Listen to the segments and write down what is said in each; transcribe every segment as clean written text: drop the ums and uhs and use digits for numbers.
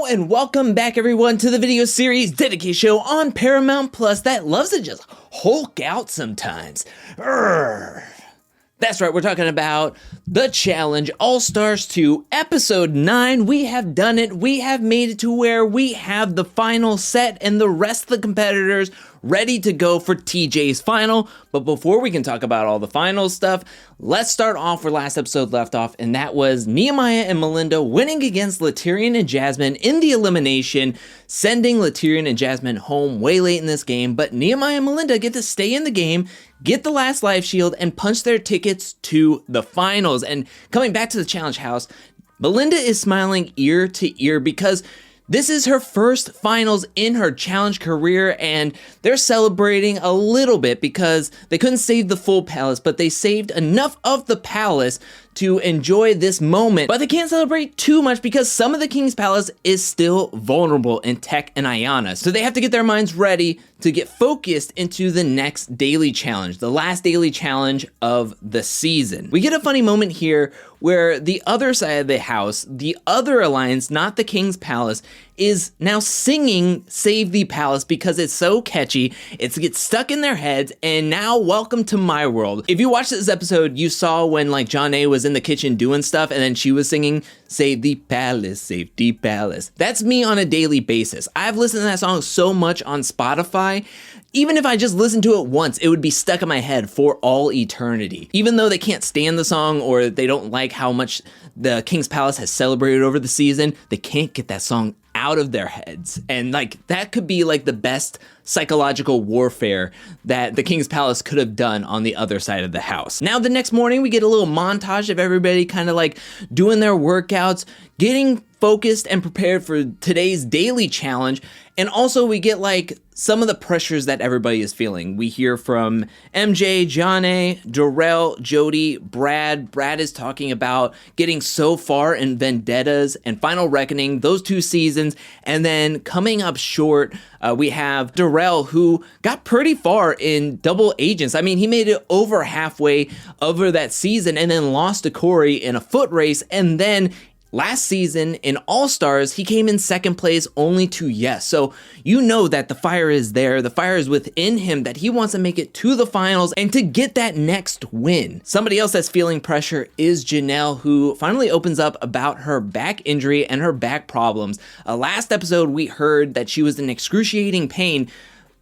Hello and welcome back everyone to the video series dedicated show on Paramount Plus that loves to just Hulk out sometimes. That's right, we're talking about The Challenge All-Stars 2 Episode 9. We have done it. We have made it to where we have the final set and the rest of the competitors ready to go for TJ's final. But before we can talk about all the final stuff, let's start off where last episode left off, and that was Nehemiah and Melinda winning against Latyrian and Jasmine in the elimination, sending Latyrian and Jasmine home way late in this game. But Nehemiah and Melinda get to stay in the game, get the last life shield, and punch their tickets to the finals. And coming back to the challenge house, Melinda is smiling ear to ear because this is her first finals in her challenge career, and they're celebrating a little bit because they couldn't save the full palace, but they saved enough of the palace to enjoy this moment. But they can't celebrate too much because some of the King's Palace is still vulnerable in Tech and Ayana. So they have to get their minds ready to get focused into the next daily challenge, the last daily challenge of the season. We get a funny moment here where the other side of the house, the other alliance, not the King's Palace, is now singing Save the Palace because it's so catchy, it gets stuck in their heads, and now welcome to my world. If you watched this episode, you saw when like Janelle was in the kitchen doing stuff and then she was singing Save the Palace, Save the Palace. That's me on a daily basis. I've listened to that song so much on Spotify. Even if I just listened to it once, it would be stuck in my head for all eternity. Even though they can't stand the song or they don't like how much the King's Palace has celebrated over the season, they can't get that song out of their heads. And like that could be like the best psychological warfare that the King's Palace could have done on the other side of the house. Now the next morning we get a little montage of everybody kind of like doing their workouts, getting focused and prepared for today's daily challenge. And also we get like some of the pressures that everybody is feeling. We hear from MJ, Johnny, Darrell, Jody, Brad. Brad is talking about getting so far in Vendettas and Final Reckoning, those two seasons. And then coming up short, we have Darrell, who got pretty far in Double Agents. I mean, he made it over halfway over that season and then lost to Corey in a foot race. And then last season in All-Stars, he came in second place only to Yes. So you know that the fire is there. The fire is within him that he wants to make it to the finals and to get that next win. Somebody else that's feeling pressure is Janelle, who finally opens up about her back injury and her back problems. Last episode, we heard that she was in excruciating pain,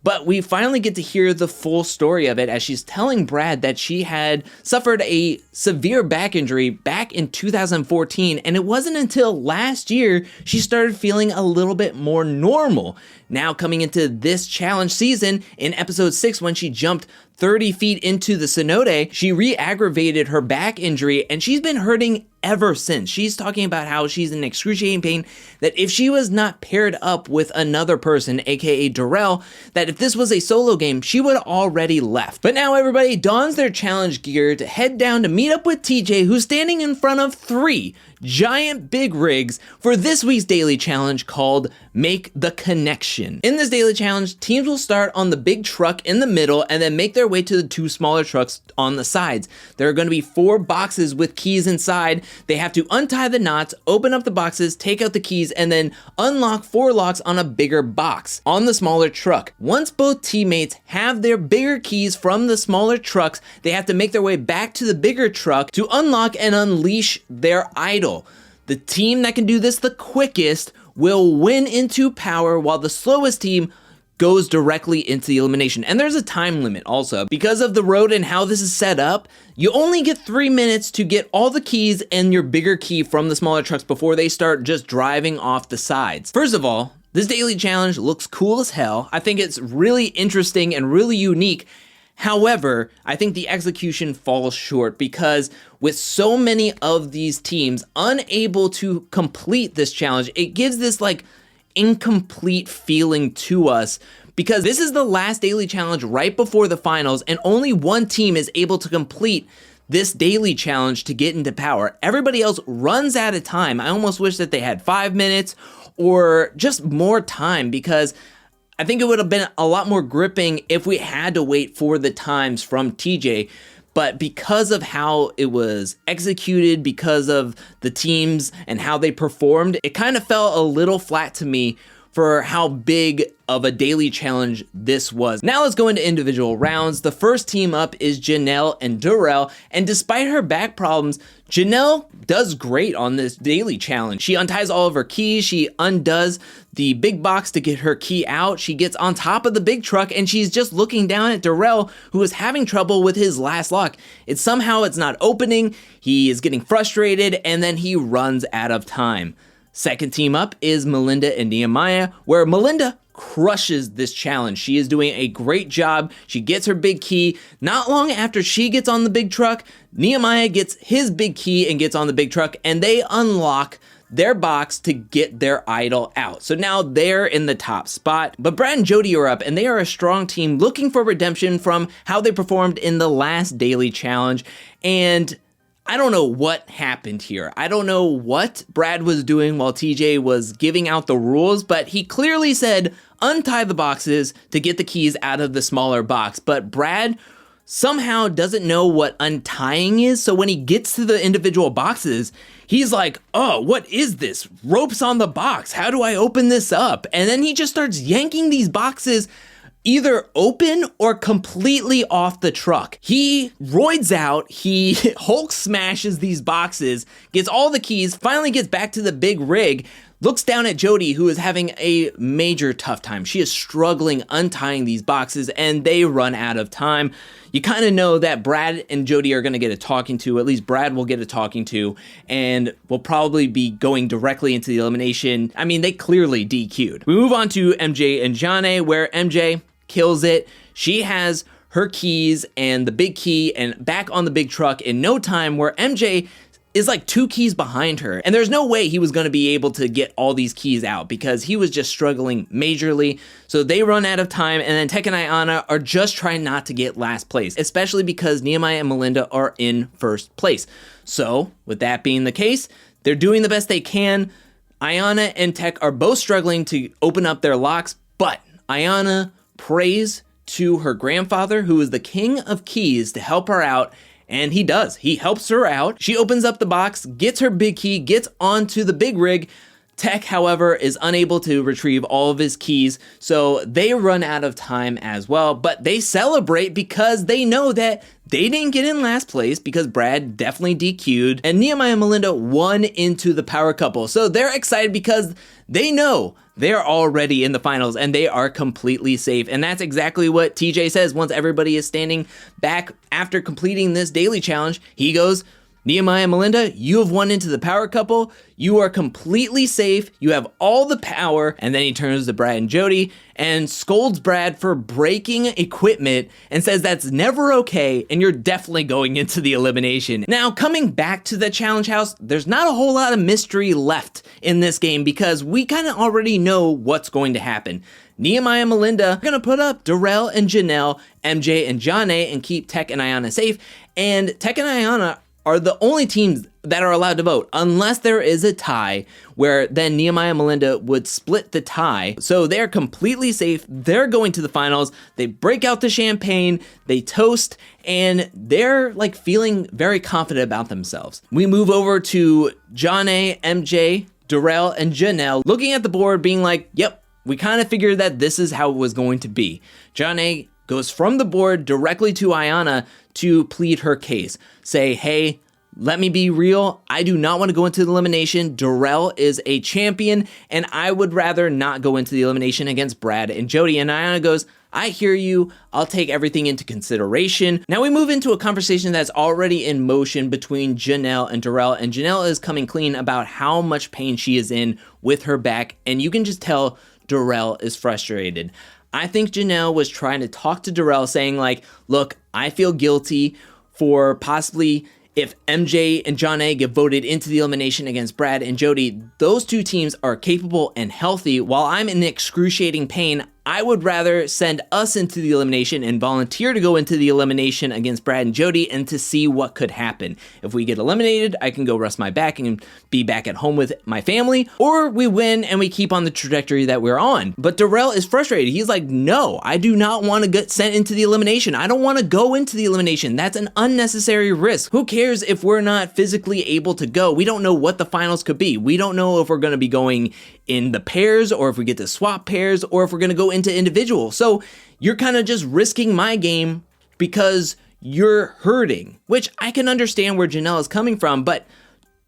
but we finally get to hear the full story of it as she's telling Brad that she had suffered a severe back injury back in 2014, and it wasn't until last year she started feeling a little bit more normal. Now coming into this challenge season, in episode 6 when she jumped 30 feet into the cenote, she re-aggravated her back injury and she's been hurting ever since. She's talking about how she's in excruciating pain, that if she was not paired up with another person, aka Darrell, that if this was a solo game, she would have already left. But now everybody dons their challenge gear to head down to meet up with TJ, who's standing in front of 3 giant big rigs for this week's daily challenge called Make the Connection. In this daily challenge, teams will start on the big truck in the middle and then make their way to the 2 smaller trucks on the sides. There are going to be 4 boxes with keys inside. They have to untie the knots, open up the boxes, take out the keys, and then unlock 4 locks on a bigger box on the smaller truck. Once both teammates have their bigger keys from the smaller trucks, they have to make their way back to the bigger truck to unlock and unleash their idol. The team that can do this the quickest will win into power, while the slowest team goes directly into the elimination. And there's a time limit also. Because of the road and how this is set up, you only get 3 minutes to get all the keys and your bigger key from the smaller trucks before they start just driving off the sides. First of all, this daily challenge looks cool as hell. I think it's really interesting and really unique. However, I think the execution falls short because with so many of these teams unable to complete this challenge, it gives this like incomplete feeling to us because this is the last daily challenge right before the finals and only one team is able to complete this daily challenge to get into power. Everybody else runs out of time. I almost wish that they had 5 minutes or just more time because I think it would have been a lot more gripping if we had to wait for the times from TJ. but because of how it was executed, because of the teams and how they performed, it kind of fell a little flat to me for how big of a daily challenge this was. Now let's go into individual rounds. The first team up is Janelle and Darrell, and despite her back problems, Janelle does great on this daily challenge. She unties all of her keys, she undoes the big box to get her key out, she gets on top of the big truck, and she's just looking down at Darrell, who is having trouble with his last lock. It's not opening, he is getting frustrated, and then he runs out of time. Second team up is Melinda and Nehemiah, where Melinda crushes this challenge. She is doing a great job. She gets her big key. Not long after she gets on the big truck, Nehemiah gets his big key and gets on the big truck, and they unlock their box to get their idol out. So now they're in the top spot. But Brad and Jody are up, and they are a strong team looking for redemption from how they performed in the last daily challenge. And I don't know what happened here. I don't know what Brad was doing while TJ was giving out the rules, but he clearly said, untie the boxes to get the keys out of the smaller box. But Brad somehow doesn't know what untying is, so when he gets to the individual boxes, he's like, oh, what is this? Ropes on the box. How do I open this up? And then he just starts yanking these boxes either open or completely off the truck. He roids out, he Hulk smashes these boxes, gets all the keys, finally gets back to the big rig, looks down at Jody, who is having a major tough time. She is struggling untying these boxes, and they run out of time. You kind of know that Brad and Jody are going to get a talking to, at least Brad will get a talking to, and will probably be going directly into the elimination. I mean, they clearly DQ'd. We move on to MJ and Janae, where MJ kills it. She has her keys and the big key and back on the big truck in no time, where MJ is like 2 keys behind her. And there's no way he was going to be able to get all these keys out because he was just struggling majorly. So they run out of time, and then Tech and Ayana are just trying not to get last place, especially because Nehemiah and Melinda are in first place. So with that being the case, they're doing the best they can. Ayana and Tech are both struggling to open up their locks, but Ayana prays to her grandfather, who is the king of keys, to help her out, and he does. He helps her out. She opens up the box, gets her big key, gets onto the big rig. Tech, however, is unable to retrieve all of his keys, so they run out of time as well, but they celebrate because they know that they didn't get in last place because Brad definitely DQ'd, and Nehemiah and Melinda won into the power couple. So they're excited because they know they're already in the finals and they are completely safe. And that's exactly what TJ says once everybody is standing back after completing this daily challenge. He goes, Nehemiah and Melinda, you have won into the power couple. You are completely safe. You have all the power. And then he turns to Brad and Jody and scolds Brad for breaking equipment and says that's never okay, and you're definitely going into the elimination. Now, coming back to the challenge house, there's not a whole lot of mystery left in this game because we kind of already know what's going to happen. Nehemiah and Melinda are going to put up Darrell and Janelle, MJ and Janae, and keep Tech and Ayana safe. And Tech and Ayana are the only teams that are allowed to vote, unless there is a tie, where then Nehemiah and Melinda would split the tie. So they're completely safe. They're going to the finals. They break out the champagne, they toast, and they're like feeling very confident about themselves. We move over to Janae, MJ, Darrell, and Janelle, looking at the board, being like, yep, we kind of figured that this is how it was going to be. Janae goes from the board directly to Ayana to plead her case. Say, hey, let me be real. I do not want to go into the elimination. Darrell is a champion, and I would rather not go into the elimination against Brad and Jody. And Ayana goes, I hear you. I'll take everything into consideration. Now we move into a conversation that's already in motion between Janelle and Darrell, and Janelle is coming clean about how much pain she is in with her back, and you can just tell Darrell is frustrated. I think Janelle was trying to talk to Darrell, saying like, look, I feel guilty for possibly, if MJ and Janae get voted into the elimination against Brad and Jody, those two teams are capable and healthy. While I'm in excruciating pain, I would rather send us into the elimination and volunteer to go into the elimination against Brad and Jody and to see what could happen. If we get eliminated, I can go rest my back and be back at home with my family, or we win and we keep on the trajectory that we're on. But Darrell is frustrated. He's like, no, I do not want to get sent into the elimination. I don't want to go into the elimination. That's an unnecessary risk. Who cares if we're not physically able to go? We don't know what the finals could be. We don't know if we're going to be going in the pairs, or if we get to swap pairs, or if we're going to go into individual. So you're kind of just risking my game because you're hurting, which I can understand where Janelle is coming from, but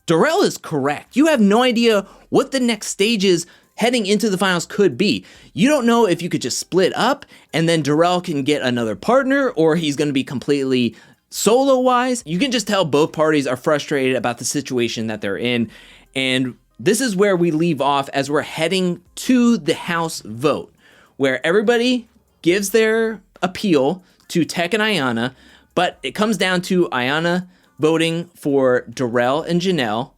Darrell is correct. You have no idea what the next stages heading into the finals could be. You don't know if you could just split up and then Darrell can get another partner, or he's going to be completely solo-wise. You can just tell both parties are frustrated about the situation that they're in, and this is where we leave off as we're heading to the House vote, where everybody gives their appeal to Tech and Ayanna, but it comes down to Ayanna voting for Darrell and Janelle,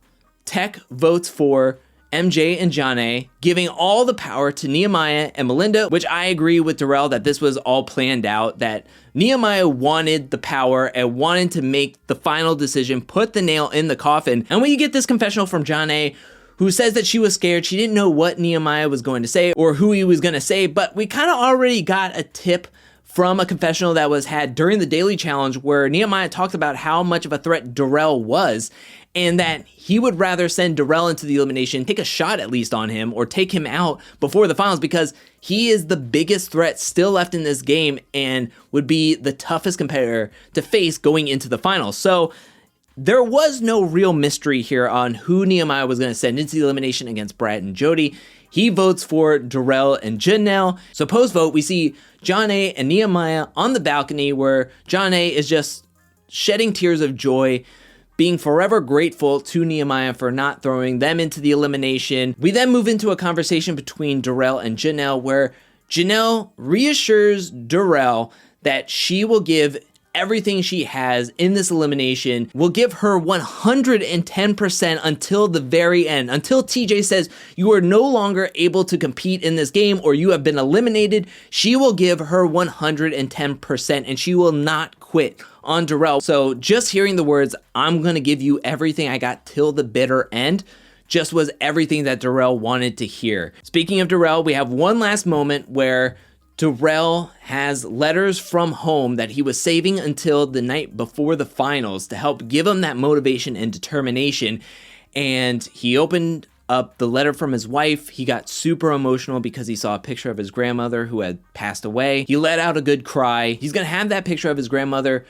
Tech votes for MJ and Janae, giving all the power to Nehemiah and Melinda, which I agree with Darrell that this was all planned out, that Nehemiah wanted the power and wanted to make the final decision, put the nail in the coffin. And when you get this confessional from Janae, who says that she was scared, she didn't know what Nehemiah was going to say or who he was going to say, but we kind of already got a tip from a confessional that was had during the daily challenge where Nehemiah talked about how much of a threat Darrell was, and that he would rather send Darrell into the elimination, take a shot at least on him, or take him out before the finals, because he is the biggest threat still left in this game and would be the toughest competitor to face going into the finals. So there was no real mystery here on who Nehemiah was going to send into the elimination against Brad and Jody. He votes for Darrell and Janelle. So post-vote, we see Janae and Nehemiah on the balcony where Janae is just shedding tears of joy, being forever grateful to Nehemiah for not throwing them into the elimination. We then move into a conversation between Darrell and Janelle where Janelle reassures Darrell that she will give everything she has in this elimination, will give her 110% until the very end, until TJ says you are no longer able to compete in this game or you have been eliminated. She will give her 110% and she will not quit on Darrell. So just hearing the words, I'm gonna give you everything I got till the bitter end, just was everything that Darrell wanted to hear. Speaking of Darrell, we have one last moment where Darrell has letters from home that he was saving until the night before the finals to help give him that motivation and determination. And he opened up the letter from his wife. He got super emotional because he saw a picture of his grandmother who had passed away. He let out a good cry. He's gonna have that picture of his grandmother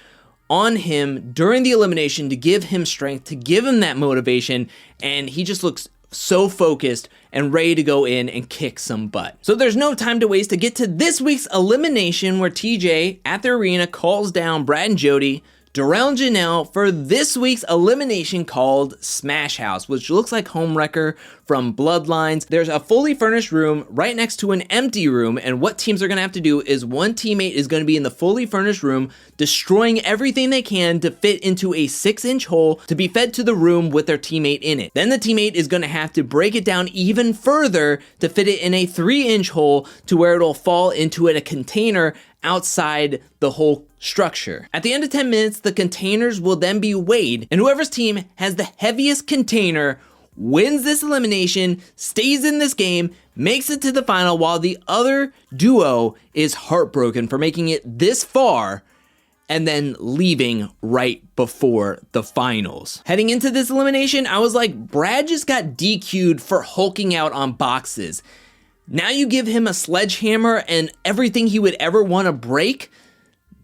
on him during the elimination to give him strength, to give him that motivation, and he just looks so focused and ready to go in and kick some butt. So there's no time to waste to get to this week's elimination where TJ at the arena calls down Brad and Jody, Darrell and Janelle for this week's elimination called Smash House, which looks like Homewrecker from Bloodlines. There's a fully furnished room right next to an empty room, and what teams are gonna have to do is one teammate is gonna be in the fully furnished room, destroying everything they can to fit into a 6-inch hole to be fed to the room with their teammate in it. Then the teammate is gonna have to break it down even further to fit it in a 3-inch hole to where it'll fall into a container outside the whole structure. At the end of 10 minutes, the containers will then be weighed, and whoever's team has the heaviest container wins this elimination, stays in this game, makes it to the final, while the other duo is heartbroken for making it this far and then leaving right before the finals. Heading into this elimination, I was like, Brad just got DQ'd for hulking out on boxes. Now you give him a sledgehammer and everything he would ever want to break?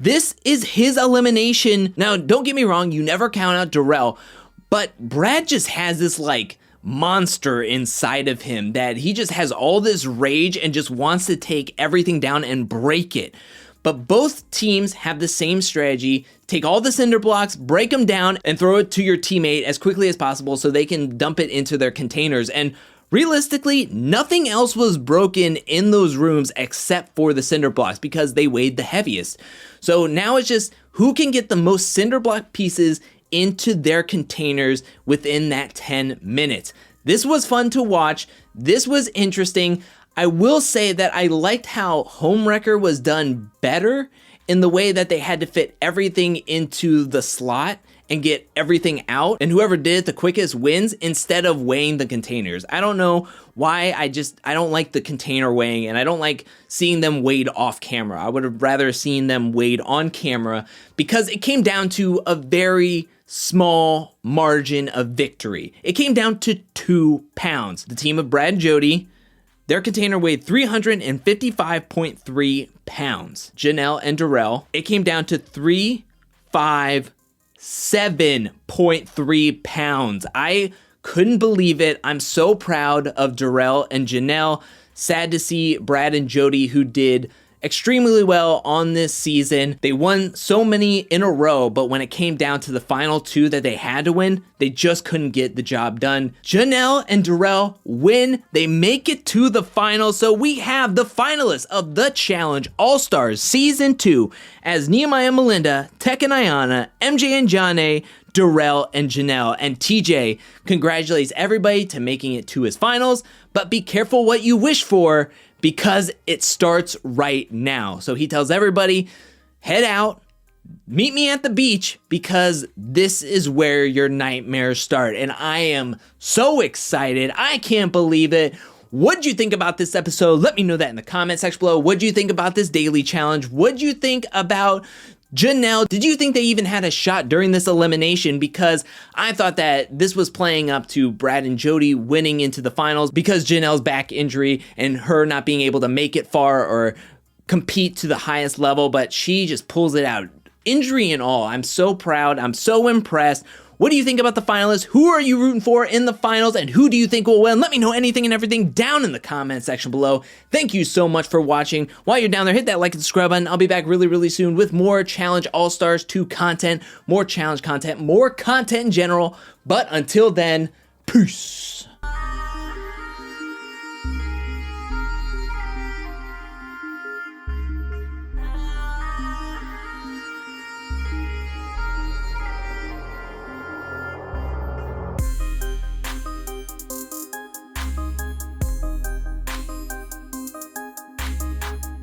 This is his elimination. Now, don't get me wrong, you never count out Darrell, but Brad just has this like monster inside of him that he just has all this rage and just wants to take everything down and break it. But both teams have the same strategy. Take all the cinder blocks, break them down, and throw it to your teammate as quickly as possible so they can dump it into their containers. And realistically, nothing else was broken in those rooms except for the cinder blocks because they weighed the heaviest. So now it's just who can get the most cinder block pieces into their containers within that 10 minutes. This was fun to watch. This was interesting. I will say that I liked how Homewrecker was done better in the way that they had to fit everything into the slot and get everything out, and whoever did it the quickest wins instead of weighing the containers. I don't know why, I don't like the container weighing, and I don't like seeing them weighed off camera. I would have rather seen them weighed on camera because it came down to a very small margin of victory. It came down to 2 pounds. The team of Brad and Jody, their container weighed 355.3 pounds. Janelle and Darrell, it came down to 357.3 pounds. I couldn't believe it. I'm so proud of Darrell and Janelle. Sad to see Brad and Jody, who did extremely well on this season. They won so many in a row, but when it came down to the final 2 that they had to win, they just couldn't get the job done. Janelle and Darrell win. They make it to the final. So we have the finalists of the Challenge All-Stars Season 2 as Nehemiah and Melinda, Tech and Ayana, MJ and Janae, Darrell and Janelle. And TJ congratulates everybody to making it to his finals, but be careful what you wish for because it starts right now. So he tells everybody, head out, meet me at the beach because this is where your nightmares start. And I am so excited. I can't believe it. What'd you think about this episode? Let me know that in the comment section below. What'd you think about this daily challenge? What'd you think about Janelle? Did you think they even had a shot during this elimination? Because I thought that this was playing up to Brad and Jody winning into the finals because Janelle's back injury and her not being able to make it far or compete to the highest level, but she just pulls it out. Injury and all. I'm so proud. I'm so impressed. What do you think about the finalists? Who are you rooting for in the finals? And who do you think will win? Let me know anything and everything down in the comment section below. Thank you so much for watching. While you're down there, hit that like and subscribe button. I'll be back really, really soon with more Challenge All-Stars 2 content, more challenge content, more content in general. But until then, peace.